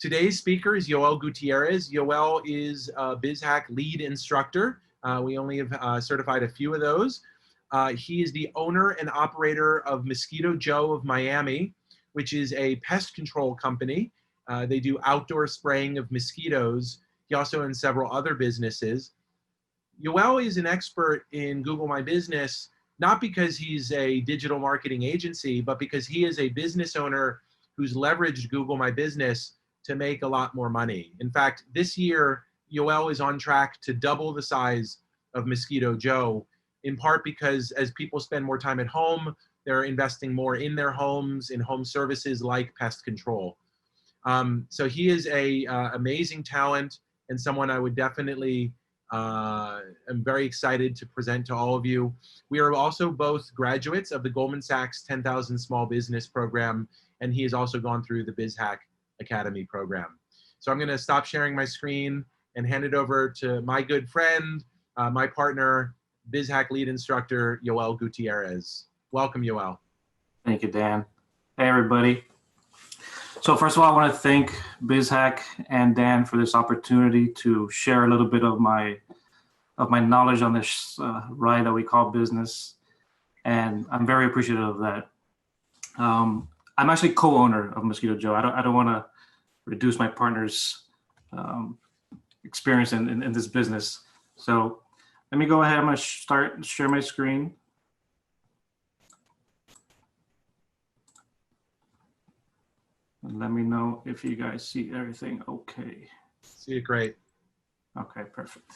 Today's speaker is Yoel Gutierrez. Yoel is a BizHack lead instructor. We only have certified a few of those. He is the owner and operator of Mosquito Joe of Miami, which is a pest control company. They do outdoor spraying of mosquitoes. He also owns several other businesses. Yoel is an expert in Google My Business, not because he's a digital marketing agency, but because he is a business owner who's leveraged Google My Business to make a lot more money. In fact, this year, Yoel is on track to double the size of Mosquito Joe, in part because as people spend more time at home, they're investing more in their homes, in home services like pest control. So he is a amazing talent and someone I would definitely, am very excited to present to all of you. We are also both graduates of the Goldman Sachs 10,000 Small Business Program, and he has also gone through the BizHack Academy program. So I'm going to stop sharing my screen and hand it over to my good friend, my partner, BizHack lead instructor, Yoel Gutierrez. Welcome, Yoel. Thank you, Dan. Hey, everybody. So first of all, I want to thank BizHack and Dan for this opportunity to share a little bit of my knowledge on this ride that we call business, and I'm very appreciative of that. I'm actually co-owner of Mosquito Joe. I don't want to reduce my partner's experience in this business. So let me go ahead. I'm going to share my screen. And let me know if you guys see everything okay. See it great. Okay, perfect.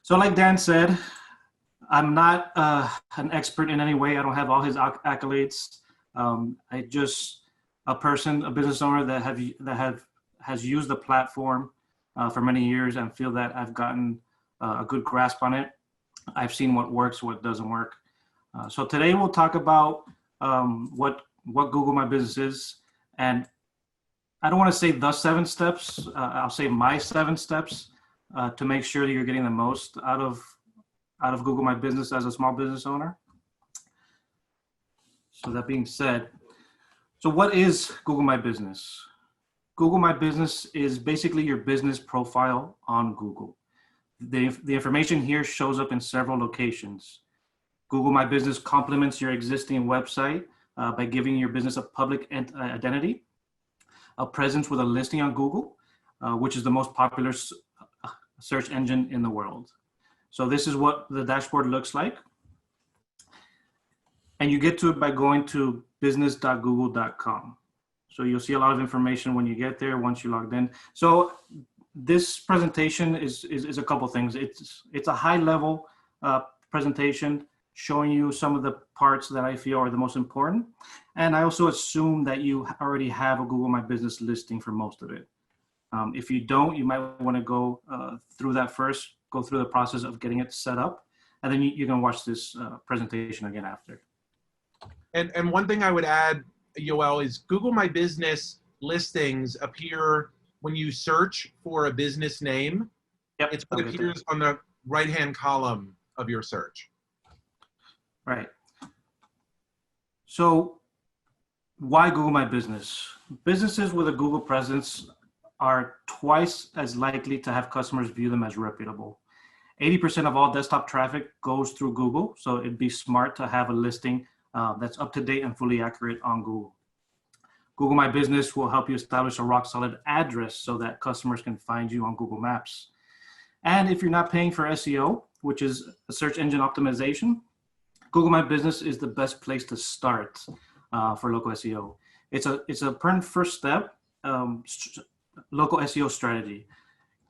So like Dan said, I'm not an expert in any way. I don't have all his accolades. I just a business owner that has used the platform for many years and feel that I've gotten a good grasp on it. I've seen what works, what doesn't work. So today we'll talk about what Google My Business is, and I don't want to say the 7 steps. I'll say my 7 steps to make sure that you're getting the most out of Google My Business as a small business owner. So that being said, so what is Google My Business? Google My Business is basically your business profile on Google. The information here shows up in several locations. Google My Business complements your existing website by giving your business a public identity, a presence with a listing on Google, which is the most popular search engine in the world. So this is what the dashboard looks like. And you get to it by going to business.google.com. So you'll see a lot of information when you get there once you logged in. So this presentation is a couple things. It's a high level presentation showing you some of the parts that I feel are the most important. And I also assume that you already have a Google My Business listing for most of it. If you don't, you might want to go through that first, go through the process of getting it set up, and then you can watch this presentation again after. And one thing I would add, Yoel, is Google My Business listings appear when you search for a business name. Yep, it's what appears on the right-hand column of your search. Right. So why Google My Business? Businesses with a Google presence are twice as likely to have customers view them as reputable. 80% of all desktop traffic goes through Google, so it'd be smart to have a listing that's up to date and fully accurate on Google. Google My Business will help you establish a rock solid address so that customers can find you on Google Maps. And if you're not paying for SEO, which is a search engine optimization, Google My Business is the best place to start for local SEO. It's a pertinent first step, local SEO strategy.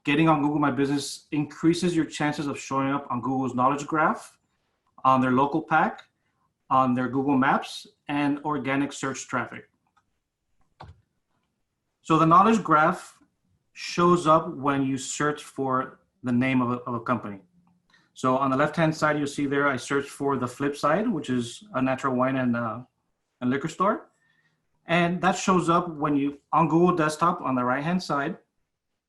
Getting on Google My Business increases your chances of showing up on Google's knowledge graph, on their local pack, on their Google Maps, and organic search traffic. So the knowledge graph shows up when you search for the name of a company. So on the left-hand side, you'll see there, I searched for The Flip Side, which is a natural wine and liquor store. And that shows up when you, on Google Desktop, on the right-hand side,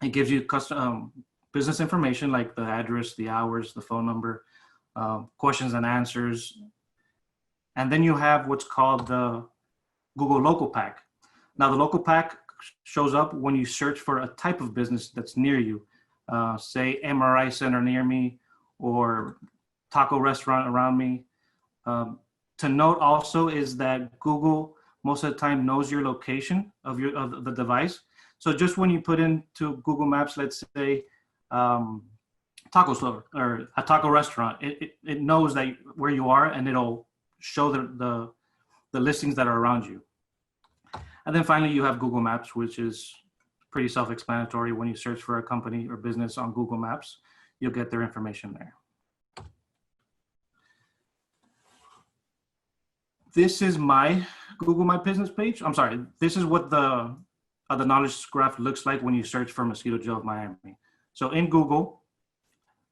it gives you custom business information like the address, the hours, the phone number, questions and answers. And then you have what's called the Google Local Pack. Now the Local Pack shows up when you search for a type of business that's near you. Say MRI center near me or taco restaurant around me. To note also is that Google most of the time knows your location of the device. So just when you put into Google Maps, let's say taco store or a taco restaurant, it knows that where you are, and it'll show the listings that are around you. And then finally, you have Google Maps, which is pretty self-explanatory. When you search for a company or business on Google Maps, you'll get their information there. This is my Google My Business page. I'm sorry, this is what the knowledge graph looks like when you search for Mosquito Joe of Miami. So in Google,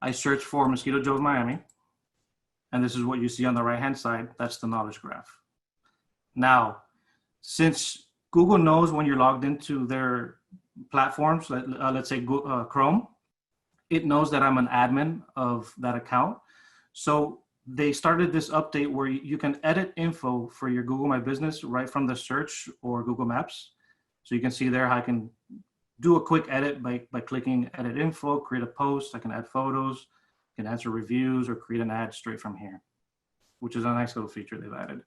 I search for Mosquito Joe of Miami, and this is what you see on the right-hand side. That's the knowledge graph. Now, since Google knows when you're logged into their platforms, let's say Chrome, it knows that I'm an admin of that account. So they started this update where you can edit info for your Google My Business right from the search or Google Maps. So you can see there how I can do a quick edit by clicking edit info, create a post. I can add photos, I can answer reviews, or create an ad straight from here, which is a nice little feature they've added.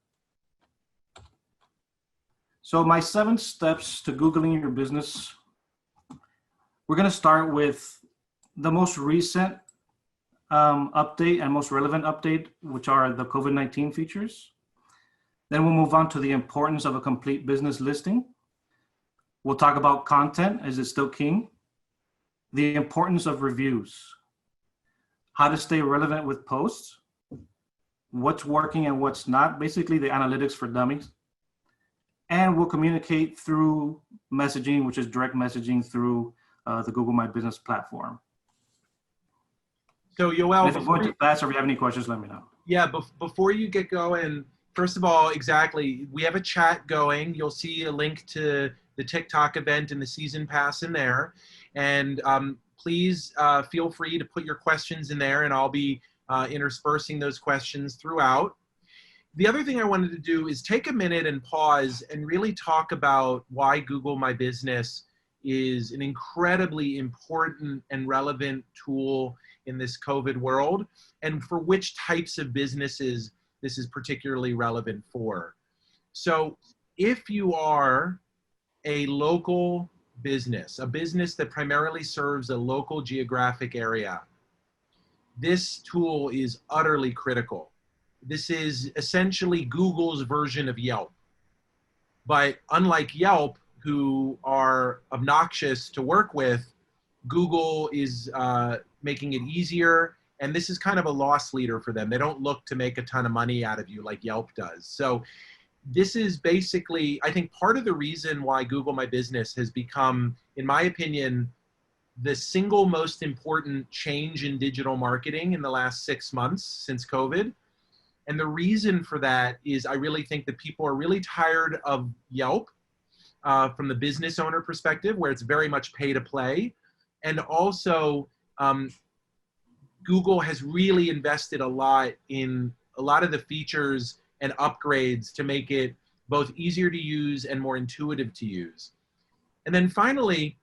So my 7 steps to Googling your business. We're gonna start with the most recent update and most relevant update, which are the COVID-19 features. Then we'll move on to the importance of a complete business listing. We'll talk about content, is it still king? The importance of reviews, how to stay relevant with posts, what's working and what's not, basically the analytics for dummies. And we'll communicate through messaging, which is direct messaging through the Google My Business platform. So Yoel, if I'm going too fast or if you have any questions, let me know. Yeah, before you get going, first of all, exactly, we have a chat going. You'll see a link to the TikTok event and the season pass in there. And please feel free to put your questions in there, and I'll be interspersing those questions throughout. The other thing I wanted to do is take a minute and pause and really talk about why Google My Business is an incredibly important and relevant tool in this COVID world, and for which types of businesses this is particularly relevant for. So if you are a local business, a business that primarily serves a local geographic area, this tool is utterly critical. This is essentially Google's version of Yelp. But unlike Yelp, who are obnoxious to work with, Google is making it easier, and this is kind of a loss leader for them. They don't look to make a ton of money out of you like Yelp does. So this is basically, I think, part of the reason why Google My Business has become, in my opinion, the single most important change in digital marketing in the last 6 months since COVID. And the reason for that is I really think that people are really tired of Yelp from the business owner perspective, where it's very much pay to play. And also, Google has really invested a lot in a lot of the features and upgrades to make it both easier to use and more intuitive to use. And then finally,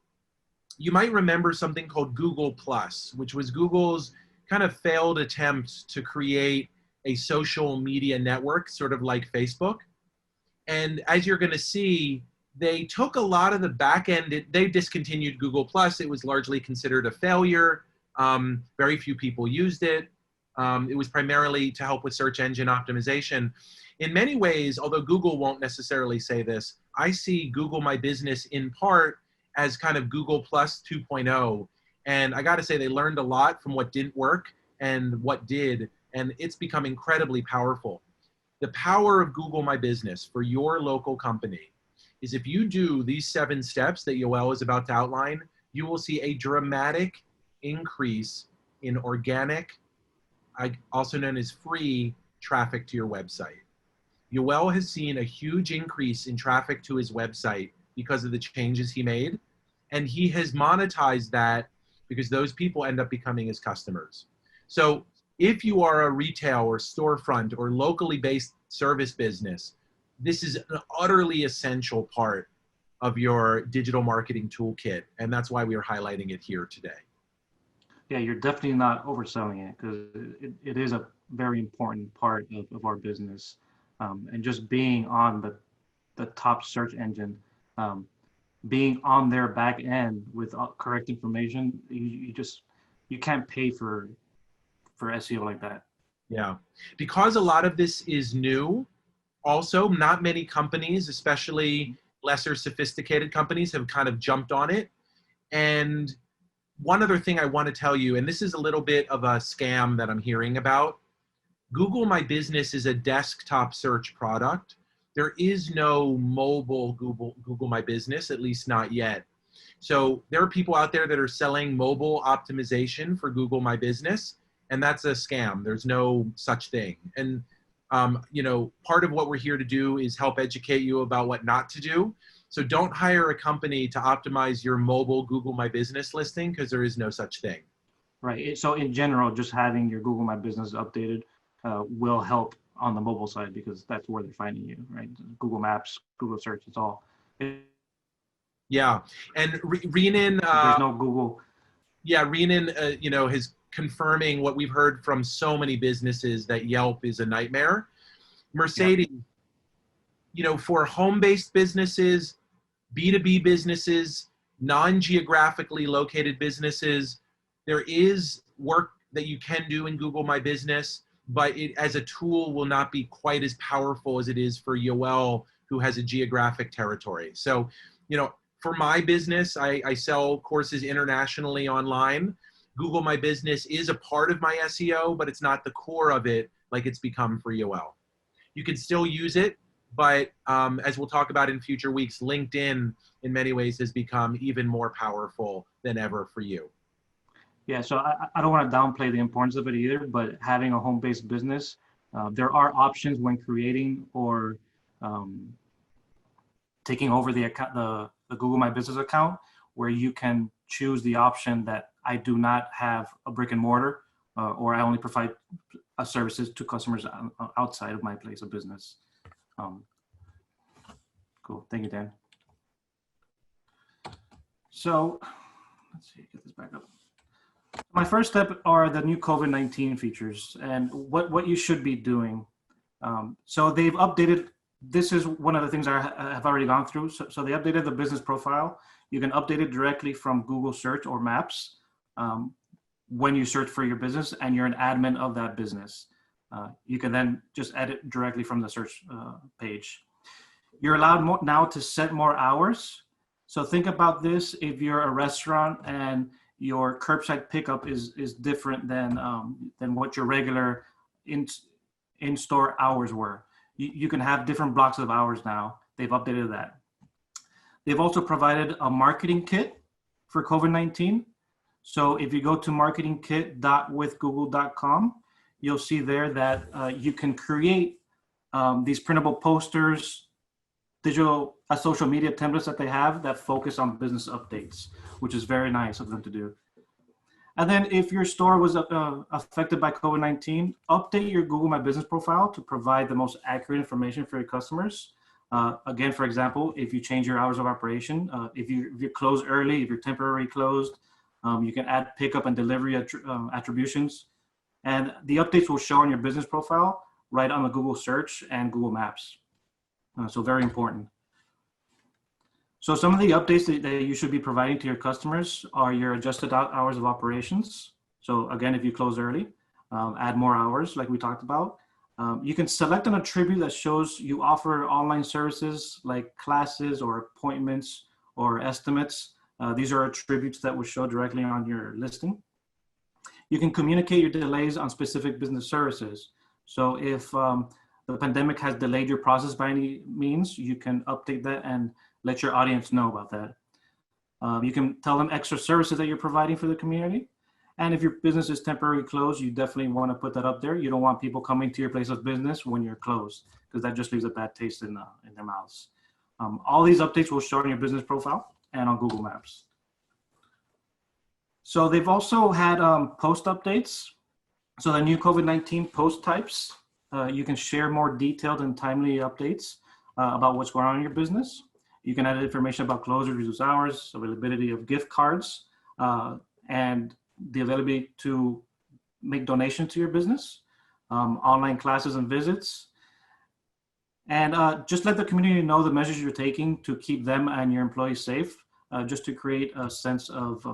you might remember something called Google Plus, which was Google's kind of failed attempt to create a social media network, sort of like Facebook. And as you're going to see, they took a lot of the back end. They discontinued Google Plus. It was largely considered a failure. Very few people used it. It was primarily to help with search engine optimization. In many ways, although Google won't necessarily say this, I see Google My Business in part as kind of Google Plus 2.0. And I got to say, they learned a lot from what didn't work and what did, and it's become incredibly powerful. The power of Google My Business for your local company is if you do these 7 steps that Yoel is about to outline, you will see a dramatic increase in organic, also known as free, traffic to your website. Yoel has seen a huge increase in traffic to his website because of the changes he made, and he has monetized that because those people end up becoming his customers. So if you are a retail or storefront or locally based service business, this is an utterly essential part of your digital marketing toolkit. And that's why we are highlighting it here today. Yeah, you're definitely not overselling it, because it is a very important part of our business. And just being on the top search engine, being on their back end with correct information, you can't pay for SEO like that. Yeah, because a lot of this is new. Also, not many companies, especially lesser sophisticated companies, have kind of jumped on it. And one other thing I want to tell you, and this is a little bit of a scam that I'm hearing about. Google My Business is a desktop search product. There is no mobile Google My Business, at least not yet. So there are people out there that are selling mobile optimization for Google My Business, and that's a scam. There's no such thing. And you know, part of what we're here to do is help educate you about what not to do. So don't hire a company to optimize your mobile Google My Business listing, because there is no such thing. Right. So in general, just having your Google My Business updated will help on the mobile side, because that's where they're finding you, right? Google Maps, Google Search, it's all. Yeah, and Renan, there's no Google. Yeah, Renan, you know, is confirming what we've heard from so many businesses, that Yelp is a nightmare. Mercedes, yeah. You know, for home-based businesses, B2B businesses, non-geographically located businesses, there is work that you can do in Google My Business, but it as a tool will not be quite as powerful as it is for Yoel, who has a geographic territory. So, you know, for my business, I sell courses internationally online. Google My Business is a part of my SEO, but it's not the core of it like it's become for Yoel. You can still use it, but as we'll talk about in future weeks, LinkedIn in many ways has become even more powerful than ever for you. Yeah, so I don't want to downplay the importance of it either, but having a home-based business, there are options when creating or taking over the account, the Google My Business account, where you can choose the option that I do not have a brick and mortar, or I only provide services to customers outside of my place of business. Cool, thank you, Dan. So let's see, get this back up. My first step are the new COVID-19 features and what you should be doing. So they've updated, this is one of the things I have already gone through. So they updated the business profile. You can update it directly from Google Search or Maps when you search for your business and you're an admin of that business. You can then just edit directly from the search page. You're allowed now to set more hours. So think about this: if you're a restaurant and your curbside pickup is different than what your regular in-store hours were. You can have different blocks of hours now. They've updated that. They've also provided a marketing kit for COVID-19. So if you go to marketingkit.withgoogle.com, you'll see there that you can create these printable posters, digital social media templates that they have that focus on business updates, which is very nice of them to do. And then if your store was affected by COVID-19, update your Google My Business profile to provide the most accurate information for your customers. Again, for example, if you change your hours of operation, if you close early, if you're temporarily closed, you can add pickup and delivery attributions. And the updates will show on your business profile right on the Google Search and Google Maps. So very important. So some of the updates that you should be providing to your customers are your adjusted hours of operations. So again, if you close early, add more hours like we talked about. You can select an attribute that shows you offer online services like classes or appointments or estimates. These are attributes that will show directly on your listing. You can communicate your delays on specific business services. So if the pandemic has delayed your process by any means, you can update that and let your audience know about that. You can tell them extra services that you're providing for the community. And if your business is temporarily closed, you definitely want to put that up there. You don't want people coming to your place of business when you're closed, because that just leaves a bad taste in their mouths. All these updates will show on your business profile and on Google Maps. So they've also had post updates. So the new COVID-19 post types, you can share more detailed and timely updates about what's going on in your business. You can add information about closures, reduced hours, availability of gift cards, and the availability to make donations to your business, online classes and visits. And just let the community know the measures you're taking to keep them and your employees safe, just to create a sense of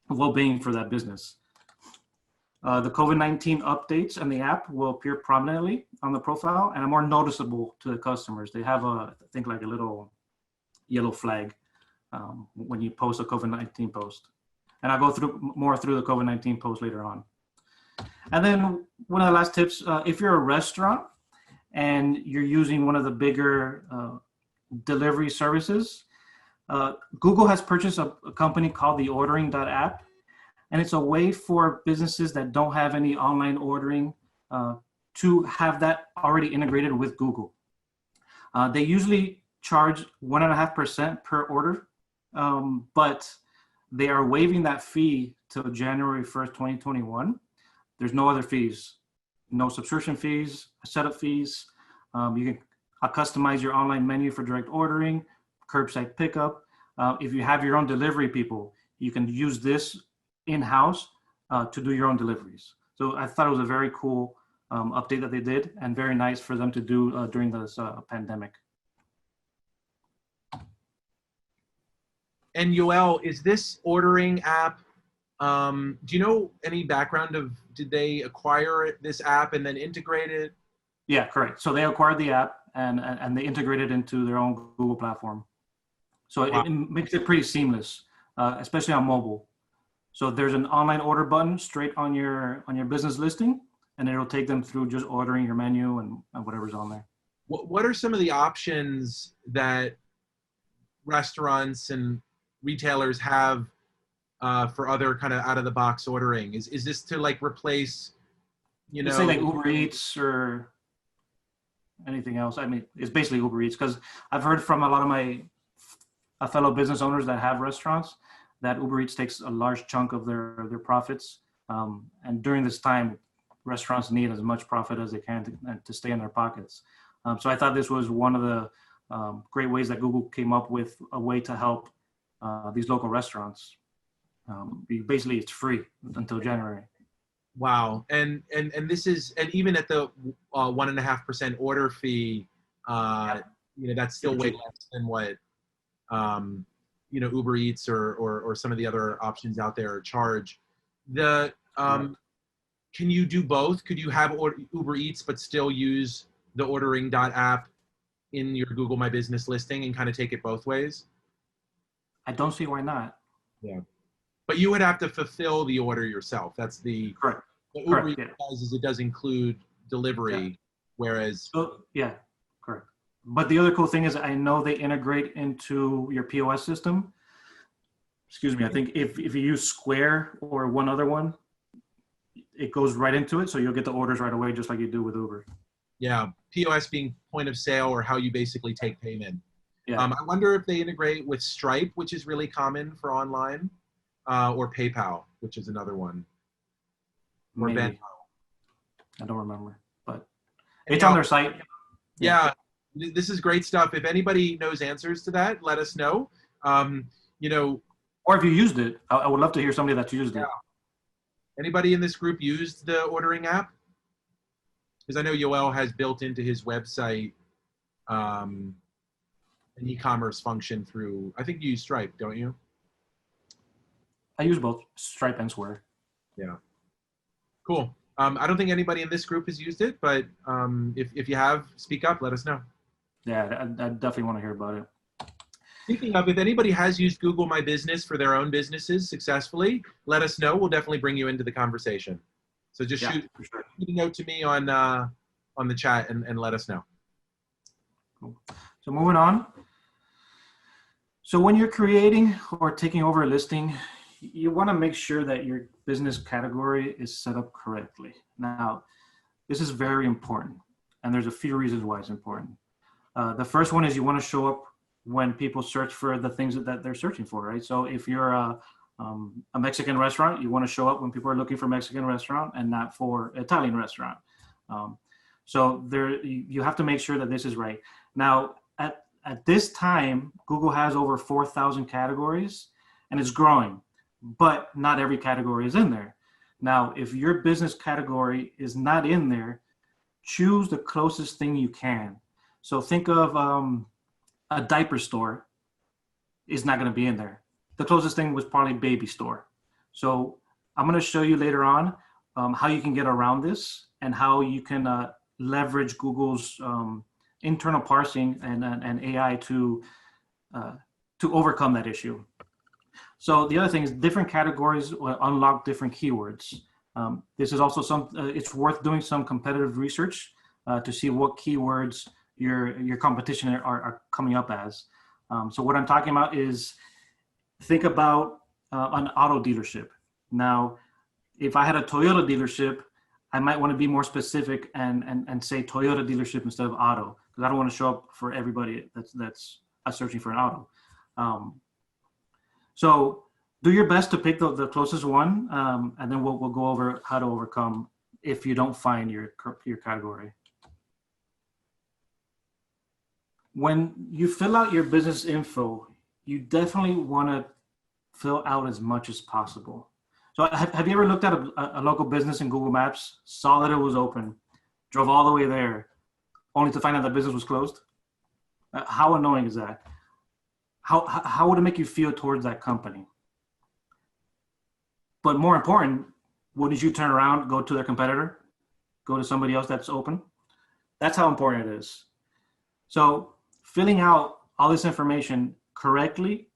well-being for that business. The COVID-19 updates and the app will appear prominently on the profile and are more noticeable to the customers. They have I think like a little yellow flag when you post a COVID-19 post. And I'll go more through the COVID-19 post later on. And then one of the last tips, if you're a restaurant and you're using one of the bigger delivery services, Google has purchased a company called the Ordering.app. And it's a way for businesses that don't have any online ordering to have that already integrated with Google. They usually charge 1.5% per order, but they are waiving that fee till January 1st, 2021. There's no other fees, no subscription fees, setup fees. You can customize your online menu for direct ordering, curbside pickup. If you have your own delivery people, you can use this in-house to do your own deliveries. So I thought it was a very cool update that they did, and very nice for them to do during this pandemic. And Yoel, is this ordering app, do you know any background of, did they acquire this app and then integrate it? Yeah, correct. So they acquired the app and they integrated it into their own Google platform. So wow. It makes it pretty seamless, especially on mobile. So there's an online order button straight on your business listing, and it'll take them through just ordering your menu and whatever's on there. What are some of the options that restaurants and retailers have for other kind of out of the box ordering? Is this to like replace, you know, say like Uber Eats or anything else? I mean, it's basically Uber Eats, because I've heard from a lot of my fellow business owners that have restaurants that Uber Eats takes a large chunk of their profits. And during this time, restaurants need as much profit as they can to stay in their pockets. So I thought this was one of the great ways that Google came up with a way to help these local restaurants. Basically, it's free until January. Wow. And this is, and even at the 1.5% order fee, Yeah. you know, that's still way less than what, you know, Uber Eats or some of the other options out there charge. The can you do both? Could you have Uber Eats but still use the Ordering.app in your Google My Business listing and kind of take it both ways? I don't see why not. Yeah, but you would have to fulfill the order yourself. That's the correct. What Uber Eats does is it does include delivery, whereas yeah, correct. But the other cool thing is I know they integrate into your POS system. Excuse me. I think if you use Square or one other one, it goes right into it. So you'll get the orders right away, just like you do with Uber. Yeah. POS being point of sale, or how you basically take payment. Yeah. I wonder if they integrate with Stripe, which is really common for online, or PayPal, which is another one. Or Maybe. Venmo. I don't remember, but it's on their site. Yeah. This is great stuff. If anybody knows answers to that, let us know. You know, or if you used it, I would love to hear somebody that's used it. Anybody in this group used the ordering app? Because I know Yoel has built into his website an e-commerce function through, I think you use Stripe, don't you? I use both Stripe and Square. Yeah. Cool. I don't think anybody in this group has used it, but if you have, speak up, let us know. Yeah, I definitely want to hear about it. Speaking of, if anybody has used Google My Business for their own businesses successfully, let us know. We'll definitely bring you into the conversation. So just shoot a note to me on the chat and let us know. Cool. So moving on. So when you're creating or taking over a listing, you want to make sure that your business category is set up correctly. Now, this is very important, and there's a few reasons why it's important. The first one is you want to show up when people search for the things that they're searching for, right? So if you're a Mexican restaurant, you want to show up when people are looking for Mexican restaurant and not for Italian restaurant. So you have to make sure that this is right. Now, at this time, Google has over 4,000 categories and it's growing, but not every category is in there. Now, if your business category is not in there, choose the closest thing you can. So think of a diaper store is not going to be in there. The closest thing was probably baby store. So I'm going to show you later on how you can get around this and how you can leverage Google's internal parsing and AI to overcome that issue. So the other thing is different categories will unlock different keywords. This is also it's worth doing some competitive research to see what keywords your competition are coming up as. So what I'm talking about is, think about an auto dealership. Now, if I had a Toyota dealership, I might want to be more specific and say Toyota dealership instead of auto, because I don't want to show up for everybody that's searching for an auto. So do your best to pick the closest one, and then we'll go over how to overcome if you don't find your category. When you fill out your business info, you definitely want to fill out as much as possible. So have you ever looked at a local business in Google Maps, saw that it was open, drove all the way there, only to find out the business was closed? How annoying is that? How would it make you feel towards that company? But more important, wouldn't you turn around, go to their competitor, go to somebody else that's open? That's how important it is. So filling out all this information correctly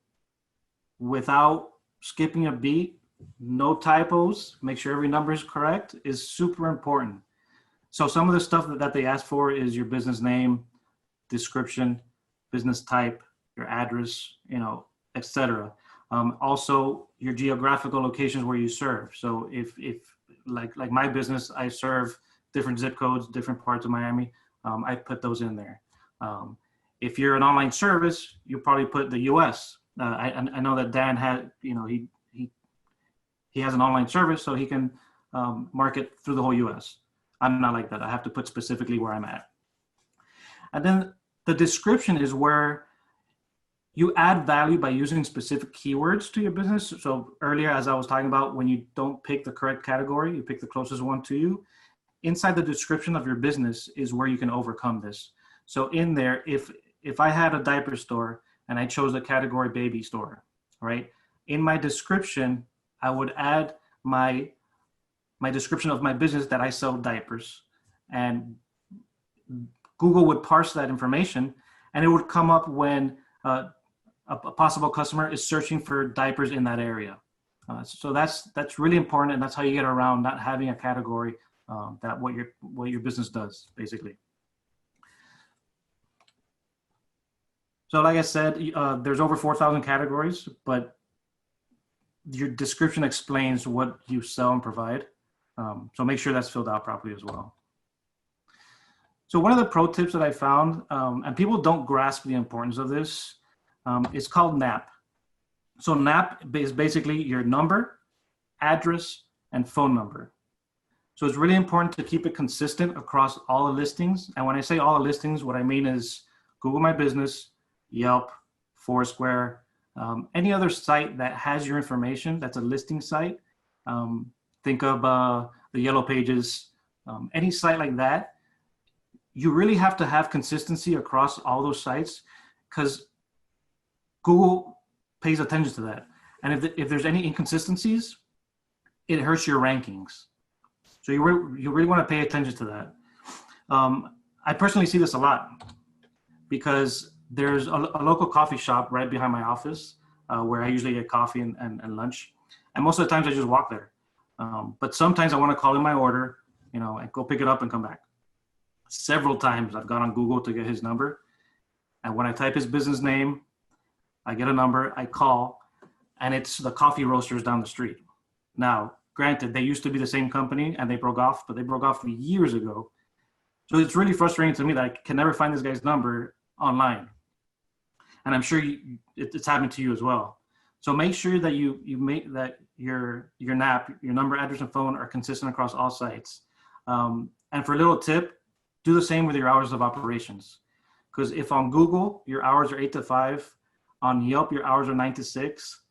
without skipping a beat, no typos, make sure every number is correct, is super important. So some of the stuff that they ask for is your business name, description, business type, your address, etc. Also your geographical locations where you serve. So if like my business, I serve different zip codes, different parts of Miami, I put those in there. If you're an online service, you probably put the US. I know that Dan had, he has an online service, so he can market through the whole US. I'm not like that. I have to put specifically where I'm at. And then the description is where you add value by using specific keywords to your business. So earlier, as I was talking about, when you don't pick the correct category, you pick the closest one to you. Inside the description of your business is where you can overcome this. So in there, if I had a diaper store and I chose the category baby store, right? In my description, I would add my description of my business that I sell diapers, and Google would parse that information and it would come up when a possible customer is searching for diapers in that area. So that's really important, and that's how you get around not having a category that what your business does, basically. So like I said, there's over 4,000 categories, but your description explains what you sell and provide. So make sure that's filled out properly as well. So one of the pro tips that I found, and people don't grasp the importance of this, is called NAP. So NAP is basically your number, address, and phone number. So it's really important to keep it consistent across all the listings. And when I say all the listings, what I mean is Google My Business, Yelp, Foursquare, any other site that has your information, that's a listing site. Think of the Yellow Pages, any site like that. You really have to have consistency across all those sites, because Google pays attention to that. And if there's any inconsistencies, it hurts your rankings. So you really want to pay attention to that. I personally see this a lot because there's a local coffee shop right behind my office where I usually get coffee and lunch. And most of the times I just walk there. But sometimes I want to call in my order, and go pick it up and come back. Several times I've gone on Google to get his number. And when I type his business name, I get a number, I call, and it's the coffee roasters down the street. Now, granted, they used to be the same company and they broke off, but they broke off years ago. So it's really frustrating to me that I can never find this guy's number online. And I'm sure it's happened to you as well. So make sure that you make that your NAP, your number, address, and phone are consistent across all sites. And for a little tip, do the same with your hours of operations. Because if on Google, your hours are 8 to 5, on Yelp, your hours are 9 to 6,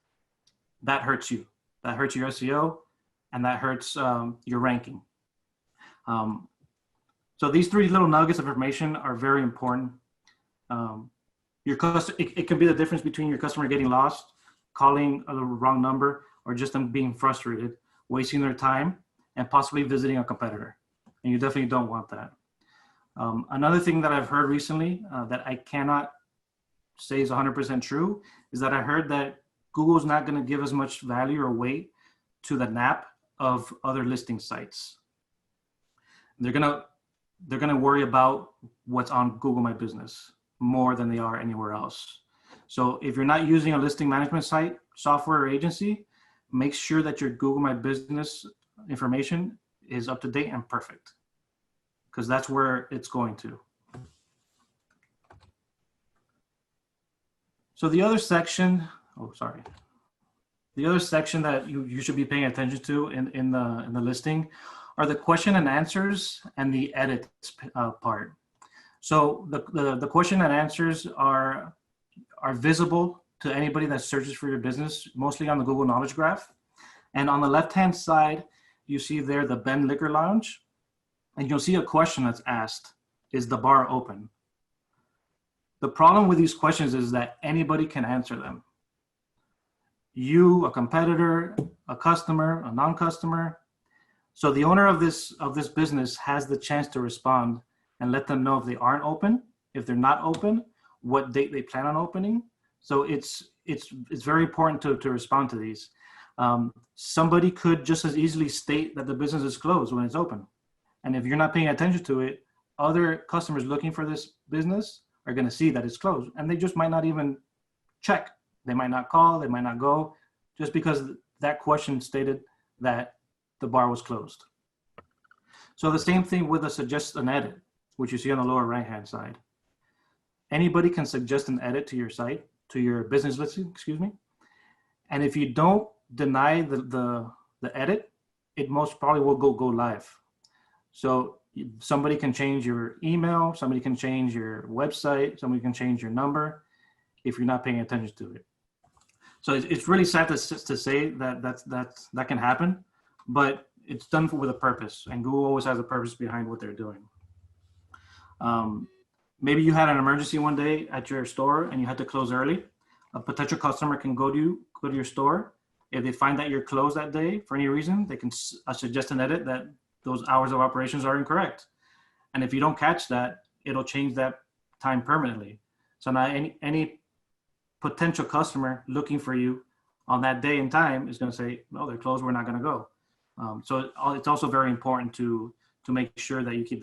that hurts you. That hurts your SEO, and that hurts your ranking. So these 3 little nuggets of information are very important. It can be the difference between your customer getting lost, calling a wrong number, or just them being frustrated, wasting their time, and possibly visiting a competitor. And you definitely don't want that. Another thing that I've heard recently that I cannot say is 100% true is that I heard that Google's not going to give as much value or weight to the NAP of other listing sites. They're gonna worry about what's on Google My Business more than they are anywhere else. So if you're not using a listing management site, software, or agency, make sure that your Google My Business information is up to date and perfect, because that's where it's going to. So the other section, the other section that you should be paying attention to in the listing are the question and answers and the edits part. So the question and answers are visible to anybody that searches for your business, mostly on the Google Knowledge Graph. And on the left-hand side, you see there the Ben Liquor Lounge, and you'll see a question that's asked: is the bar open? The problem with these questions is that anybody can answer them. You, a competitor, a customer, a non-customer. So the owner of this business has the chance to respond and let them know if they aren't open, if they're not open, what date they plan on opening. So it's very important to respond to these. Somebody could just as easily state that the business is closed when it's open. And if you're not paying attention to it, other customers looking for this business are going to see that it's closed, and they just might not even check. They might not call, they might not go, just because that question stated that the bar was closed. So the same thing with a suggest an edit, which you see on the lower right-hand side. Anybody can suggest an edit to your site, to your business listing, excuse me. And if you don't deny the edit, it most probably will go live. So somebody can change your email, somebody can change your website, somebody can change your number if you're not paying attention to it. So it's really sad to say that can happen, but it's done with a purpose, and Google always has a purpose behind what they're doing. Maybe you had an emergency one day at your store and you had to close early. A potential customer can go to your store. If they find that you're closed that day for any reason, they can suggest an edit that those hours of operations are incorrect. And if you don't catch that, it'll change that time permanently. So now any potential customer looking for you on that day and time is going to say, no, they're closed, we're not going to go. So it's also very important to make sure that you keep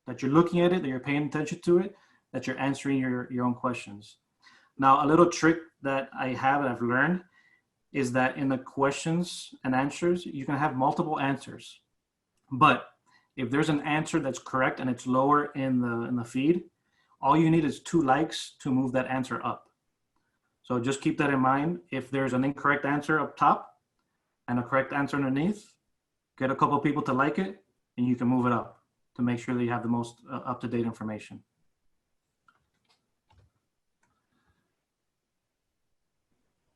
that you're looking at it, that you're paying attention to it, that you're answering your own questions. Now, a little trick that I have and I've learned is that in the questions and answers, you can have multiple answers. But if there's an answer that's correct and it's lower in the feed, all you need is 2 likes to move that answer up. So just keep that in mind. If there's an incorrect answer up top and a correct answer underneath, get a couple of people to like it, and you can move it up to make sure that you have the most up-to-date information.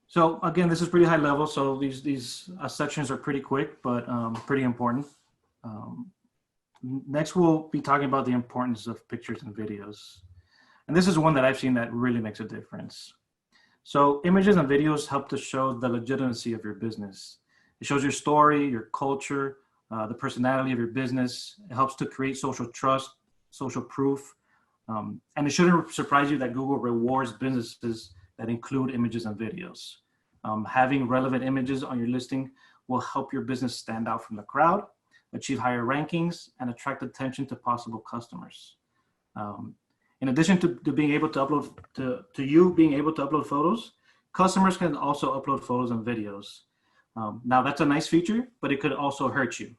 So again, this is pretty high level. So these sections are pretty quick, but pretty important. Next, we'll be talking about the importance of pictures and videos. And this is one that I've seen that really makes a difference. So images and videos help to show the legitimacy of your business. It shows your story, your culture, the personality of your business. It helps to create social trust, social proof. And it shouldn't surprise you that Google rewards businesses that include images and videos. Having relevant images on your listing will help your business stand out from the crowd, achieve higher rankings, and attract attention to possible customers. In addition to being able to upload, to you being able to upload photos, customers can also upload photos and videos. Now that's a nice feature, but it could also hurt you.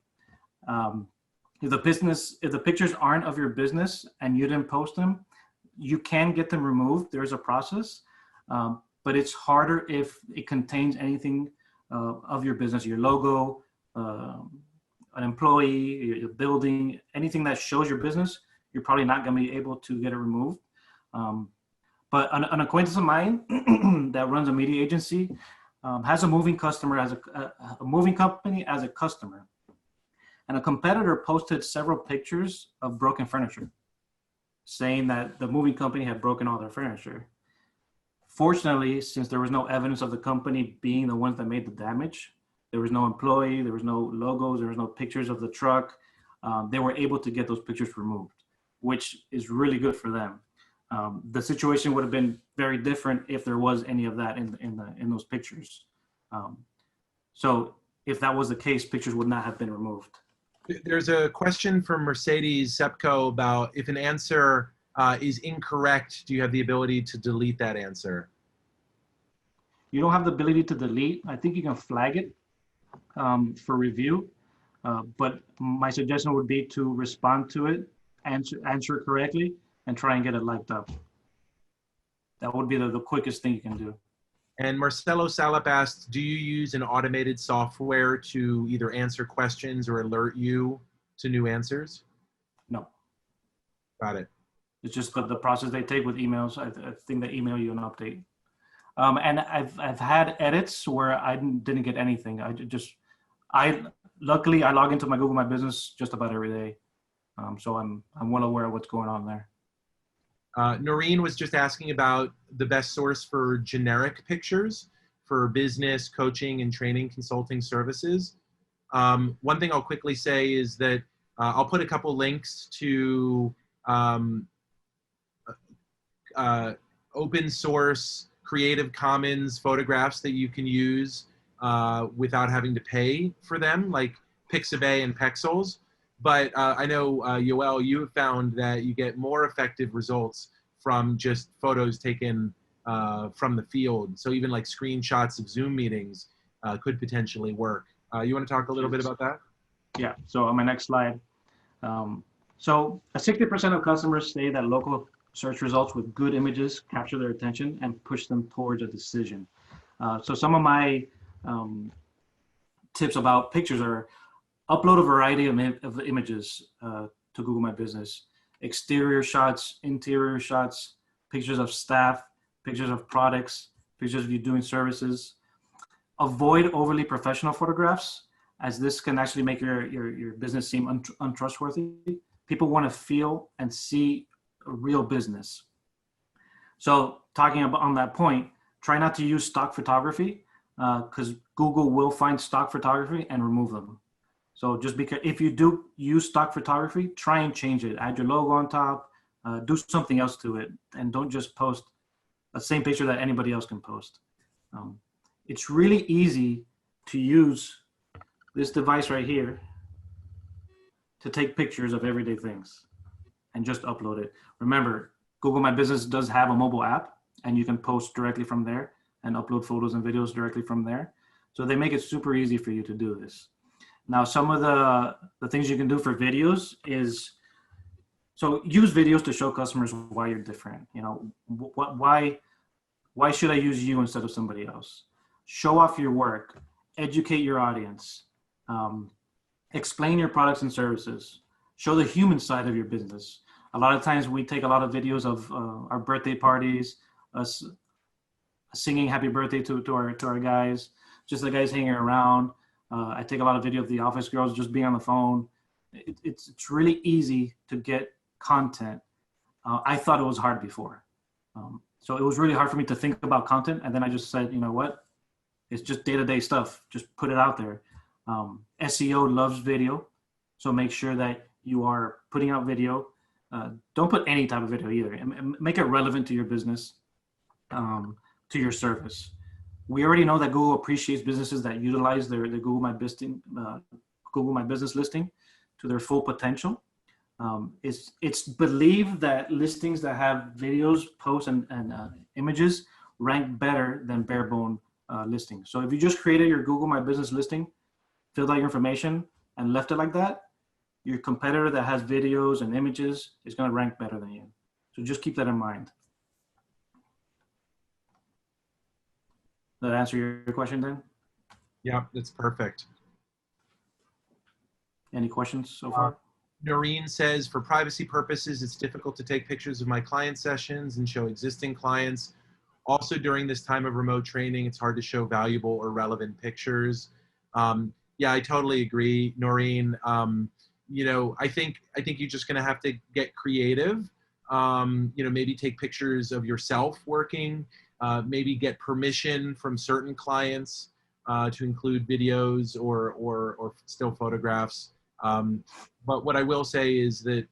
If the pictures aren't of your business and you didn't post them, you can get them removed. There's a process, but it's harder if it contains anything of your business, your logo, an employee, your building, anything that shows your business. You're probably not going to be able to get it removed. But an acquaintance of mine that runs a media agency has a moving customer as a moving company as a customer, and a competitor posted several pictures of broken furniture, saying that the moving company had broken all their furniture. Fortunately, since there was no evidence of the company being the ones that made the damage, there was no employee, there was no logos, there was no pictures of the truck. They were able to get those pictures removed, which is really good for them. The situation would have been very different if there was any of that in those pictures. So if that was the case, pictures would not have been removed. There's a question from Mercedes Sepko about if an answer is incorrect, do you have the ability to delete that answer? You don't have the ability to delete. I think you can flag it for review, but my suggestion would be to respond to it, answer it correctly, and try and get it liked up. That would be the quickest thing you can do. And Marcelo Salap asked, do you use an automated software to either answer questions or alert you to new answers? No. Got it. It's just the process they take with emails. I think they email you an update. And I've had edits where I didn't get anything. Luckily I log into my Google My Business just about every day. So I'm well aware of what's going on there. Noreen was just asking about the best source for generic pictures for business, coaching, and training consulting services. One thing I'll quickly say is that I'll put a couple links to open source Creative Commons photographs that you can use without having to pay for them, like Pixabay and Pexels. But I know, Yoel, you have found that you get more effective results from just photos taken from the field. So even like screenshots of Zoom meetings could potentially work. You want to talk a little bit about that? Yeah, so on my next slide. So 60% of customers say that local search results with good images capture their attention and push them towards a decision. So some of my tips about pictures are upload a variety of images to Google My Business. Exterior shots, interior shots, pictures of staff, pictures of products, pictures of you doing services. Avoid overly professional photographs, as this can actually make your business seem untrustworthy. People want to feel and see a real business. So talking about on that point, try not to use stock photography because Google will find stock photography and remove them. So just because if you do use stock photography, try and change it. Add your logo on top, do something else to it, and don't just post the same picture that anybody else can post. It's really easy to use this device right here to take pictures of everyday things and just upload it. Remember, Google My Business does have a mobile app, and you can post directly from there and upload photos and videos directly from there. So they make it super easy for you to do this. Now, some of the things you can do for videos is, so use videos to show customers why you're different. You know, why should I use you instead of somebody else? Show off your work, educate your audience, explain your products and services, show the human side of your business. A lot of times we take a lot of videos of our birthday parties, us singing happy birthday to our guys, just the guys hanging around. I take a lot of video of the office girls just being on the phone. It's really easy to get content. I thought it was hard before. So it was really hard for me to think about content. And then I just said, you know what? It's just day-to-day stuff. Just put it out there. SEO loves video. So make sure that you are putting out video. Don't put any type of video either. Make it relevant to your business, to your service. We already know that Google appreciates businesses that utilize their Google My Business listing to their full potential. It's believed that listings that have videos, posts, and images rank better than bare bone listings. So if you just created your Google My Business listing, filled out your information, and left it like that, your competitor that has videos and images is going to rank better than you. So just keep that in mind. Does that answer your question then? Yeah, that's perfect. Any questions so far? Noreen says, for privacy purposes, it's difficult to take pictures of my client sessions and show existing clients. Also, during this time of remote training, it's hard to show valuable or relevant pictures. Yeah, I totally agree, Noreen. I think you're just going to have to get creative. Maybe take pictures of yourself working. Maybe get permission from certain clients to include videos or still photographs. But what I will say is that,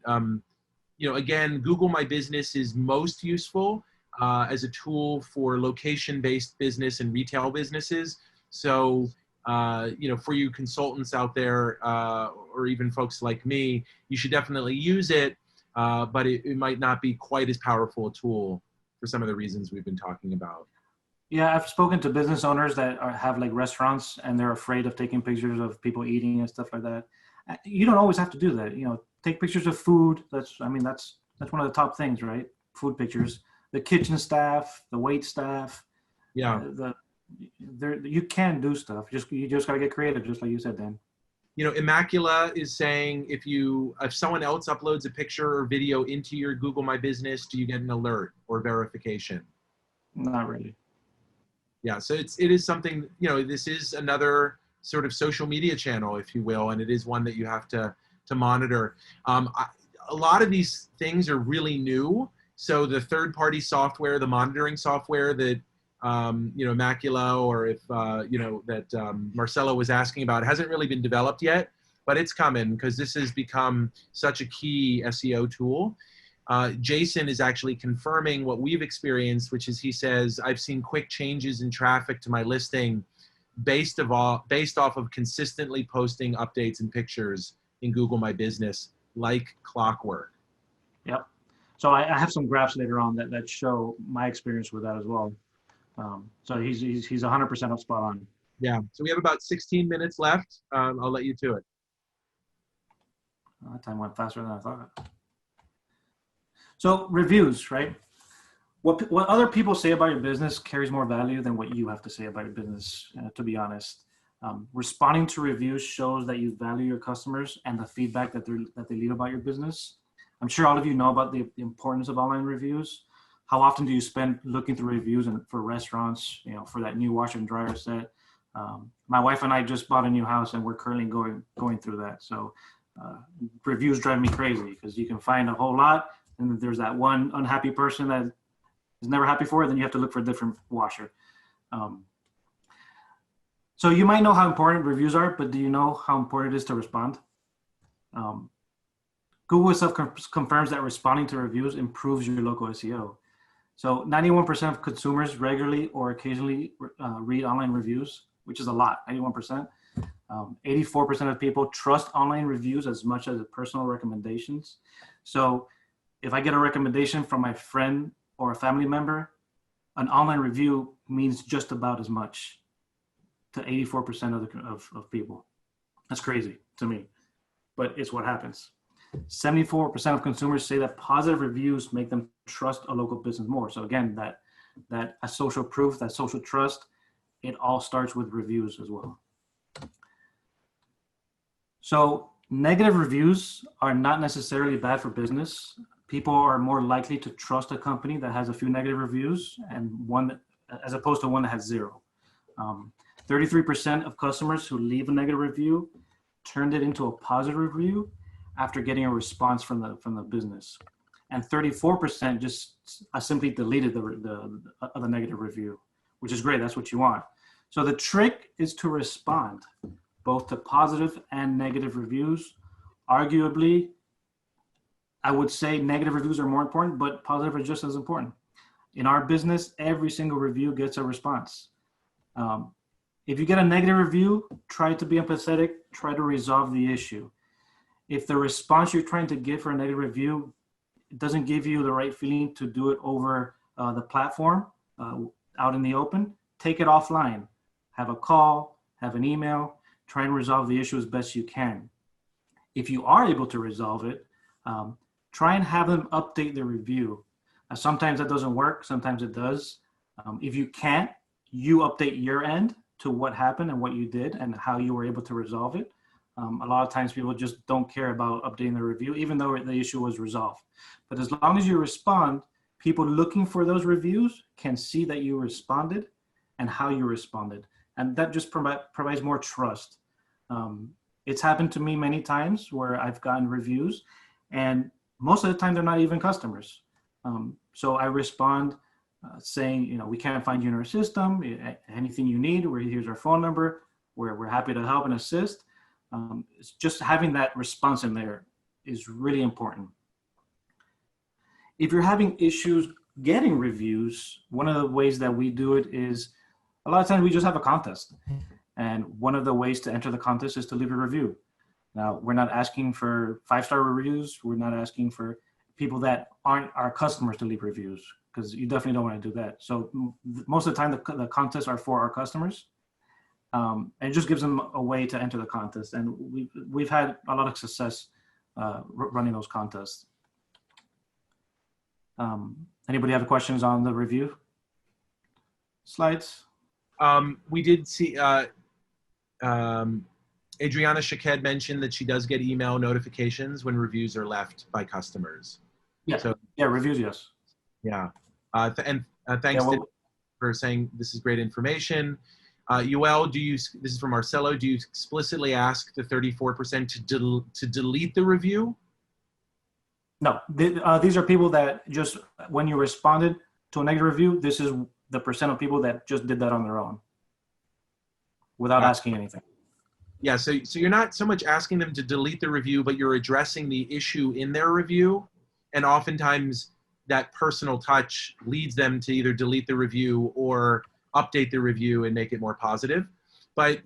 again, Google My Business is most useful as a tool for location-based business and retail businesses. So, for you consultants out there, or even folks like me, you should definitely use it, but it might not be quite as powerful a tool for some of the reasons we've been talking about. Yeah, I've spoken to business owners that have like restaurants and they're afraid of taking pictures of people eating and stuff like that. You don't always have to do that. Take pictures of food. That's one of the top things, right? Food pictures. The kitchen staff, the wait staff. Yeah. You can do stuff. You just gotta get creative, just like you said, Dan. Immacula is saying if someone else uploads a picture or video into your Google My Business, do you get an alert or verification? Not really. Yeah, so it is something, this is another sort of social media channel, if you will, and it is one that you have to monitor. A lot of these things are really new. So the third-party software, the monitoring software that, Immacula, or if, that Marcelo was asking about, hasn't really been developed yet, but it's coming because this has become such a key SEO tool. Jason is actually confirming what we've experienced, which is he says, I've seen quick changes in traffic to my listing based off of consistently posting updates and pictures in Google My Business like clockwork. Yep. So I have some graphs later on that show my experience with that as well. So he's 100% up spot on. Yeah. So we have about 16 minutes left. I'll let you to it. That time went faster than I thought. So reviews, right? What other people say about your business carries more value than what you have to say about your business, to be honest. Responding to reviews shows that you value your customers and the feedback that they leave about your business. I'm sure all of you know about the importance of online reviews. How often do you spend looking through reviews for restaurants, for that new washer and dryer set? My wife and I just bought a new house and we're currently going through that. So reviews drive me crazy because you can find a whole lot and there's that one unhappy person that is never happy for it, then you have to look for a different washer. So you might know how important reviews are, but do you know how important it is to respond? Google itself confirms that responding to reviews improves your local SEO. So 91% of consumers regularly or occasionally read online reviews, which is a lot, 91%. 84% of people trust online reviews as much as personal recommendations. So if I get a recommendation from my friend or a family member, an online review means just about as much to 84% of people. That's crazy to me, but it's what happens. 74% of consumers say that positive reviews make them trust a local business more. So again, that a social proof, that social trust, it all starts with reviews as well. So negative reviews are not necessarily bad for business. People are more likely to trust a company that has a few negative reviews as opposed to one that has zero. 33% of customers who leave a negative review turned it into a positive review after getting a response from the business, and 34% just simply deleted the negative review, which is great. That's what you want. So the trick is to respond both to positive and negative reviews. Arguably, I would say negative reviews are more important, but positive are just as important. In our business, every single review gets a response. If you get a negative review, try to be empathetic, try to resolve the issue. If the response you're trying to give for a negative review doesn't give you the right feeling to do it over the platform out in the open, take it offline. Have a call, have an email, try and resolve the issue as best you can. If you are able to resolve it, try and have them update the review. Sometimes that doesn't work, sometimes it does. If you can't, you update your end to what happened and what you did and how you were able to resolve it. A lot of times people just don't care about updating their review, even though the issue was resolved. But as long as you respond, people looking for those reviews can see that you responded and how you responded. And that just provides more trust. It's happened to me many times where I've gotten reviews, and most of the time they're not even customers. So I respond saying, we can't find you in our system. Anything you need, here's our phone number. We're happy to help and assist. It's just having that response in there is really important. If you're having issues getting reviews, one of the ways that we do it is a lot of times we just have a contest. And one of the ways to enter the contest is to leave a review. Now, we're not asking for 5-star reviews. We're not asking for people that aren't our customers to leave reviews, because you definitely don't want to do that. So most of the time, the contests are for our customers. And it just gives them a way to enter the contest. And we've had a lot of success running those contests. Anybody have questions on the review slides? We did see Adriana Shaked mentioned that she does get email notifications when reviews are left by customers. Yeah, so, yeah, reviews, yes. Yeah, thanks for saying this is great information. Yoel, this is from Marcelo, do you explicitly ask the 34% to delete the review? No, these are people that just, when you responded to a negative review, this is the percent of people that just did that on their own without asking anything. Yeah, so you're not so much asking them to delete the review, but you're addressing the issue in their review. And oftentimes that personal touch leads them to either delete the review or update the review and make it more positive. But,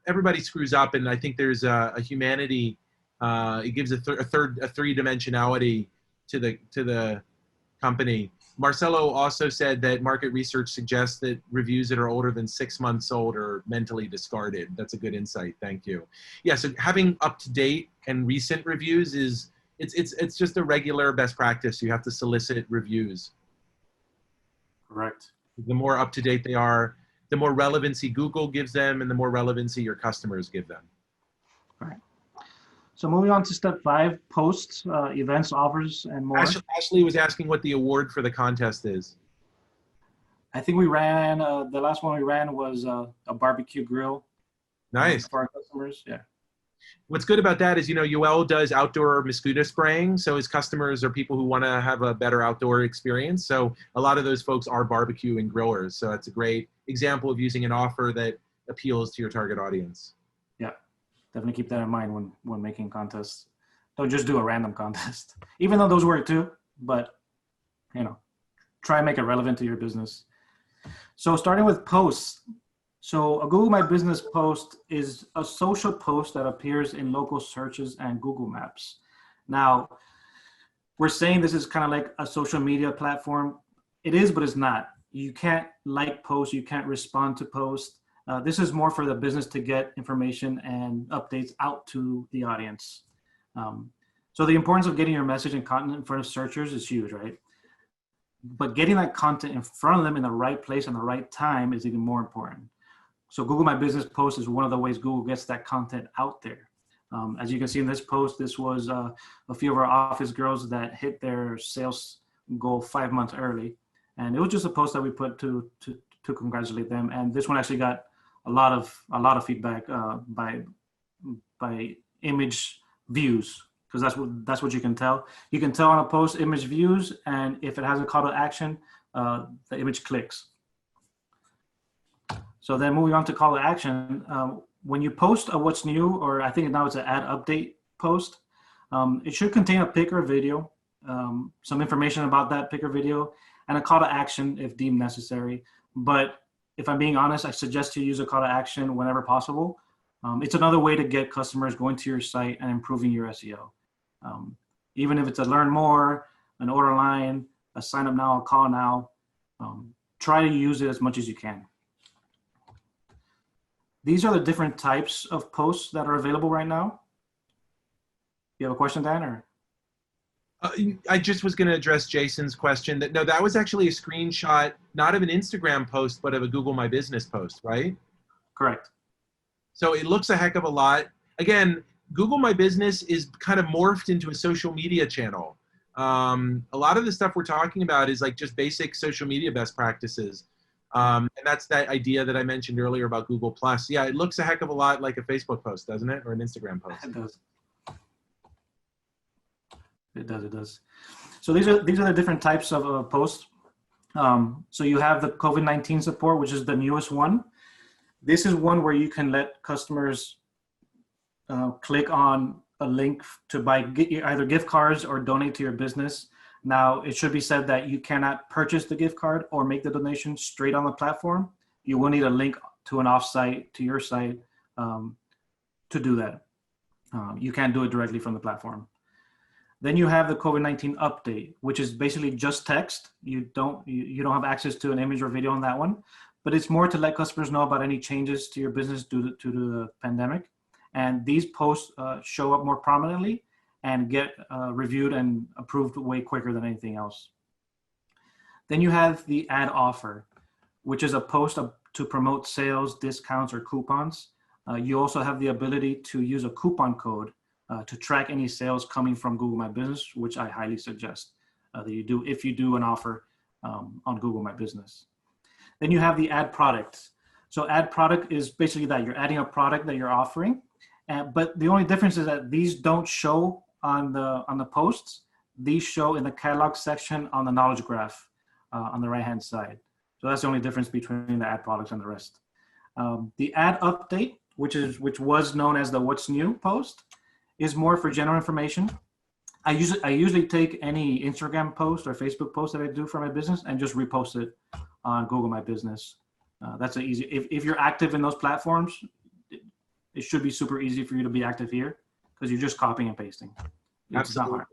everybody screws up, and I think there's a humanity. It gives a three-dimensionality to the company. Marcelo also said that market research suggests that reviews that are older than 6 months old are mentally discarded. That's a good insight. Thank you. Yeah, so having up-to-date and recent reviews it's just a regular best practice. You have to solicit reviews. Correct. The more up-to-date they are, the more relevancy Google gives them, and the more relevancy your customers give them. All right. So moving on to step 5, posts, events, offers, and more. Ashley was asking what the award for the contest is. I think we ran, the last one we ran was a barbecue grill. Nice. For our customers, yeah. What's good about that is, Yoel does outdoor mosquito spraying, so his customers are people who want to have a better outdoor experience. So a lot of those folks are barbecue and grillers. So that's a great example of using an offer that appeals to your target audience. Yeah, definitely keep that in mind when making contests. Don't just do a random contest, even though those work too, but try and make it relevant to your business. So starting with posts. So a Google My Business post is a social post that appears in local searches and Google Maps. Now, we're saying this is kind of like a social media platform. It is, but it's not. You can't like posts. You can't respond to posts. This is more for the business to get information and updates out to the audience. So the importance of getting your message and content in front of searchers is huge, right? But getting that content in front of them in the right place and the right time is even more important. So Google My Business post is one of the ways Google gets that content out there. As you can see in this post, this was a few of our office girls that hit their sales goal 5 months early. And it was just a post that we put to congratulate them. And this one actually got a lot of feedback by image views, because that's what you can tell. You can tell on a post image views, and if it has a call to action, the image clicks. So then moving on to call to action, when you post a what's new, or I think now it's an add update post, it should contain a pic or video, some information about that pic or video, and a call to action if deemed necessary. But if I'm being honest, I suggest you use a call to action whenever possible. It's another way to get customers going to your site and improving your SEO. Even if it's a learn more, an order line, a sign up now, a call now, try to use it as much as you can. These are the different types of posts that are available right now. You have a question, Dan? Or? I just was going to address Jason's question. That was actually a screenshot, not of an Instagram post, but of a Google My Business post, right? Correct. So it looks a heck of a lot. Again, Google My Business is kind of morphed into a social media channel. A lot of the stuff we're talking about is like just basic social media best practices. And that's that idea that I mentioned earlier about Google Plus. Yeah, it looks a heck of a lot like a Facebook post, doesn't it? Or an Instagram post. It does. It does. It does. So these are the different types of posts. So you have the COVID-19 support, which is the newest one. This is one where you can let customers click on a link to buy either gift cards or donate to your business. Now, it should be said that you cannot purchase the gift card or make the donation straight on the platform. You will need a link to an offsite, to your site, to do that. You can't do it directly from the platform. Then you have the COVID-19 update, which is basically just text. You don't have access to an image or video on that one, but it's more to let customers know about any changes to your business due to the pandemic. And these posts show up more prominently and get reviewed and approved way quicker than anything else. Then you have the ad offer, which is a post to promote sales, discounts, or coupons. You also have the ability to use a coupon code to track any sales coming from Google My Business, which I highly suggest that you do if you do an offer on Google My Business. Then you have the ad product. So ad product is basically that you're adding a product that you're offering, but the only difference is that these don't show on the posts. These show in the catalog section on the knowledge graph on the right-hand side. So that's the only difference between the ad products and the rest. The ad update, which was known as the What's New post, is more for general information. I usually take any Instagram post or Facebook post that I do for my business and just repost it on Google My Business. That's an easy. If you're active in those platforms, it should be super easy for you to be active here because you're just copying and pasting. It's not hard.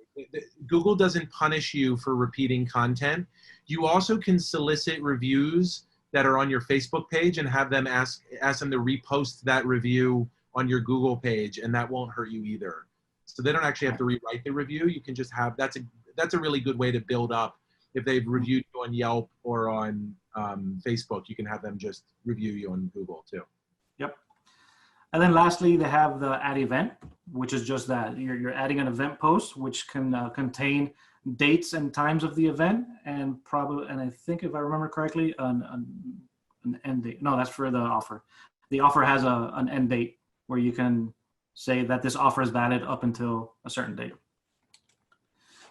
Google doesn't punish you for repeating content. You also can solicit reviews that are on your Facebook page and have them ask them to repost that review on your Google page, and that won't hurt you either. So they don't actually have to rewrite the review. You can just have, that's a really good way to build up. If they've reviewed you on Yelp or on Facebook, you can have them just review you on Google too. Yep. And then lastly, they have the ad event, which is just that you're adding an event post, which can contain dates and times of the event, and I think if I remember correctly, an end date. No, that's for the offer. The offer has an end date where you can say that this offer is valid up until a certain date.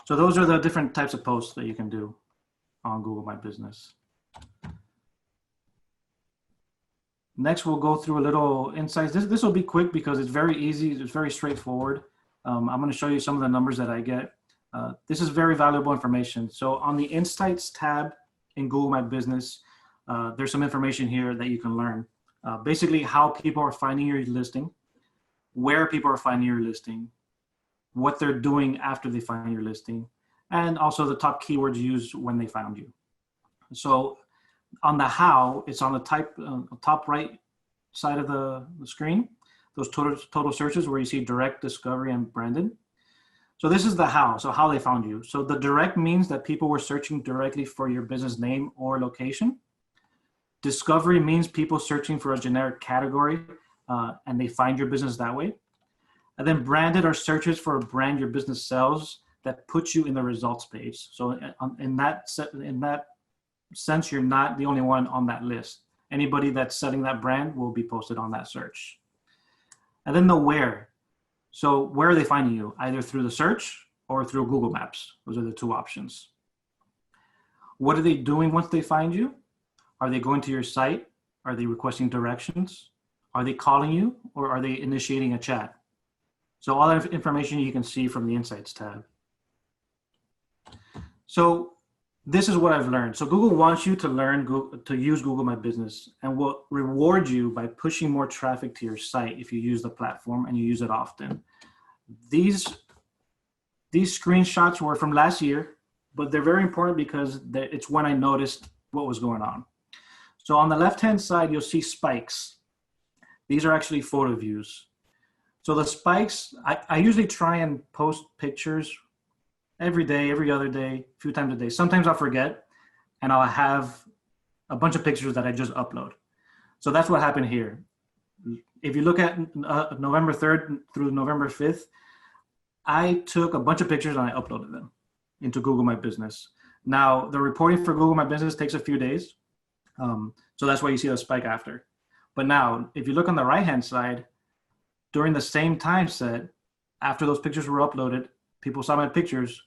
So those are the different types of posts that you can do on Google My Business. Next, we'll go through a little insights. This will be quick because it's very easy. It's very straightforward. I'm going to show you some of the numbers that I get. This is very valuable information. So on the Insights tab in Google My Business, there's some information here that you can learn. Basically, how people are finding your listing, where people are finding your listing, what they're doing after they find your listing, and also the top keywords used when they found you. So on the how, it's on the top right side of the screen, those total searches where you see direct, discovery, and branded. So this is the how, so how they found you. So the direct means that people were searching directly for your business name or location. Discovery means people searching for a generic category and they find your business that way. And then branded are searches for a brand your business sells that puts you in the results page. So in that sense, you're not the only one on that list. Anybody that's selling that brand will be posted on that search. And then the where. So where are they finding you? Either through the search or through Google Maps. Those are the two options. What are they doing once they find you? Are they going to your site? Are they requesting directions? Are they calling you, or are they initiating a chat? So all that information you can see from the Insights tab. So this is what I've learned. So Google wants you to learn to use Google My Business and will reward you by pushing more traffic to your site if you use the platform and you use it often. These screenshots were from last year, but they're very important because it's when I noticed what was going on. So on the left-hand side, you'll see spikes. These are actually photo views. So the spikes, I usually try and post pictures every day, every other day, a few times a day. Sometimes I'll forget and I'll have a bunch of pictures that I just upload. So that's what happened here. if you look at November 3rd through November 5th, I took a bunch of pictures and I uploaded them into Google My Business. Now, the reporting for Google My Business takes a few days. So that's why you see a spike after. But now, if you look on the right-hand side, during the same time set, after those pictures were uploaded, people saw my pictures.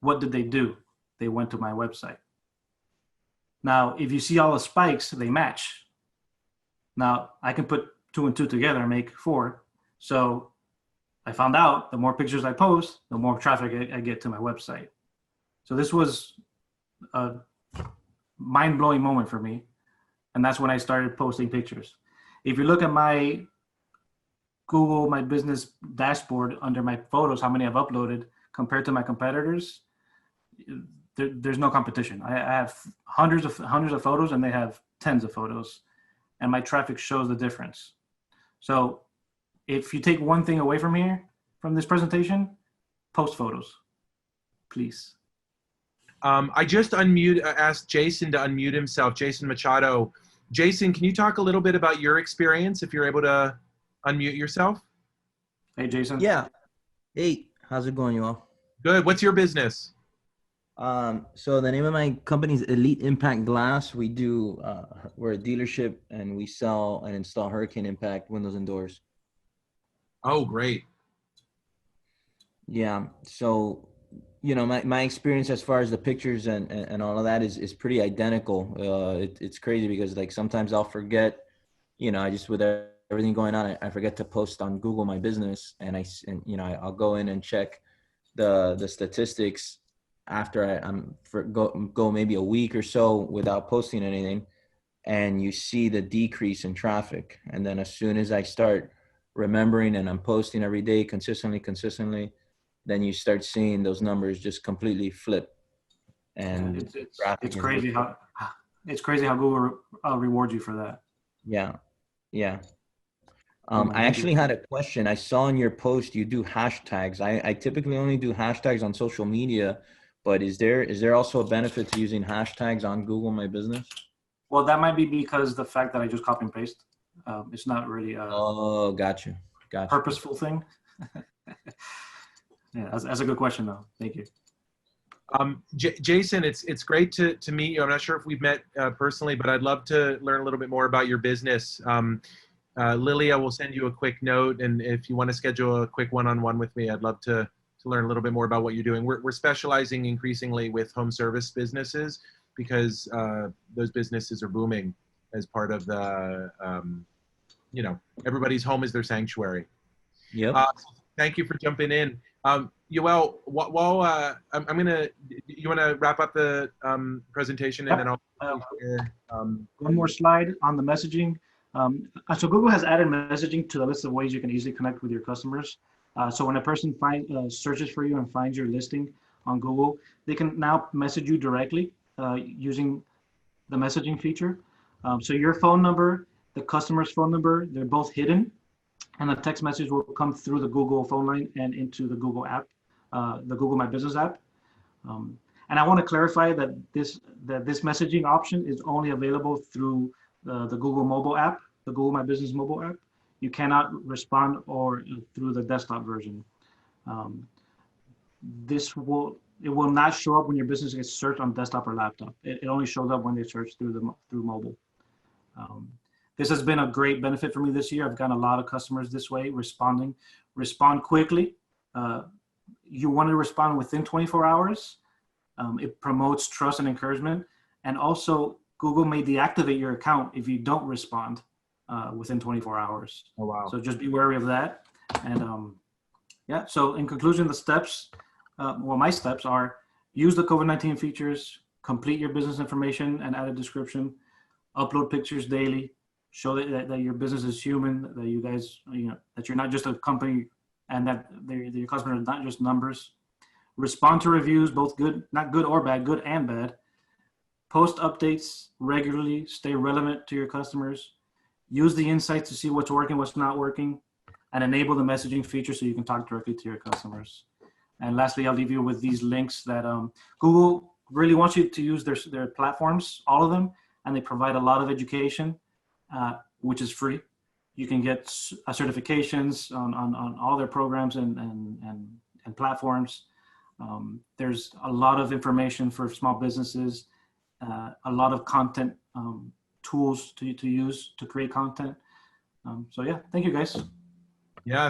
What did they do? They went to my website. Now, if you see all the spikes, they match. Now, I can put 2 and 2 together and make 4. So I found out the more pictures I post, the more traffic I get to my website. So this was a mind-blowing moment for me. And that's when I started posting pictures. If you look at my Google My Business dashboard under my photos, how many I've uploaded compared to my competitors, there's no competition. I have hundreds of photos and they have tens of photos, and my traffic shows the difference. So if you take one thing away from here, from this presentation, post photos, please. I just asked Jason to unmute himself, Jason Machado. Jason, can you talk a little bit about your experience if you're able to unmute yourself? Hey, Jason. Yeah. Hey, how's it going, you all? Good. What's your business? So the name of my company is Elite Impact Glass. We do, we're a dealership and we sell and install hurricane impact windows and doors. Oh, great. Yeah. So, you know, my experience as far as the pictures and all of that is pretty identical. It's crazy because like sometimes I'll forget, you know, I just with everything going on, I forget to post on Google My Business, and you know, I'll go in and check the statistics after go maybe a week or so without posting anything, and you see the decrease in traffic. And then as soon as I start remembering and I'm posting every day consistently, then you start seeing those numbers just completely flip. And it's crazy how Google rewards you for that. Yeah. I actually had a question. I saw in your post you do hashtags. I typically only do hashtags on social media, but is there also a benefit to using hashtags on Google My Business? Well, that might be because the fact that I just copy and paste. It's not really a gotcha. Purposeful thing. Yeah, that's a good question though. Thank you. Jason, it's great to meet you. I'm not sure if we've met personally, but I'd love to learn a little bit more about your business. Lilia will send you a quick note, and if you want to schedule a quick one-on-one with me, I'd love to learn a little bit more about what you're doing. We're specializing increasingly with home service businesses because those businesses are booming as part of the, you know, everybody's home is their sanctuary. Yep. Thank you for jumping in. Yoel, while you want to wrap up the presentation, and then I'll share, one more slide on the messaging. So Google has added messaging to the list of ways you can easily connect with your customers. So when a person searches for you and finds your listing on Google, they can now message you directly using the messaging feature. So your phone number, the customer's phone number, they're both hidden, and the text message will come through the Google phone line and into the Google app, the Google My Business app. And I want to clarify that this messaging option is only available through the Google mobile app, the Google My Business mobile app. You cannot respond or through the desktop version. It will not show up when your business gets searched on desktop or laptop. It only shows up when they search through mobile. This has been a great benefit for me this year. I've gotten a lot of customers this way, respond quickly. You want to respond within 24 hours. It promotes trust and encouragement. And also, Google may deactivate your account if you don't respond within 24 hours. Oh, wow. So just be wary of that. And yeah, so in conclusion, the steps, my steps are use the COVID-19 features, complete your business information and add a description, upload pictures daily, show that your business is human, that you guys, that you're not just a company and that your customers are not just numbers. Respond to reviews, both good, not good or bad, good and bad. Post updates regularly, stay relevant to your customers. Use the insights to see what's working, what's not working, and enable the messaging feature so you can talk directly to your customers. And lastly, I'll leave you with these links that Google really wants you to use their platforms, all of them, and they provide a lot of education, which is free. You can get certifications on all their programs and platforms. There's a lot of information for small businesses, a lot of content tools to use to create content. So yeah, thank you guys.